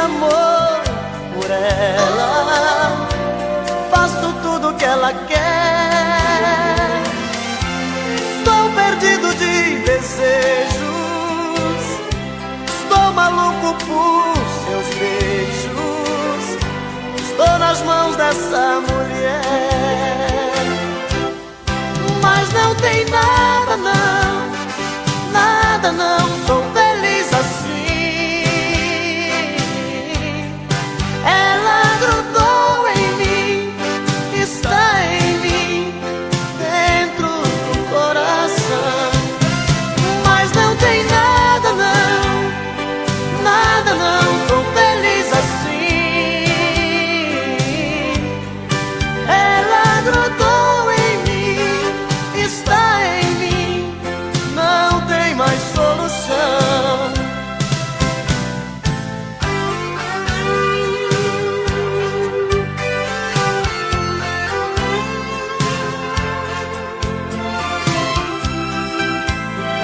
amor por ela, faço tudo que ela quer. Estou perdido de desejos, estou maluco por seus beijos, estou nas mãos dessa mulher. Mas não tem nada não, nada não, sou velho.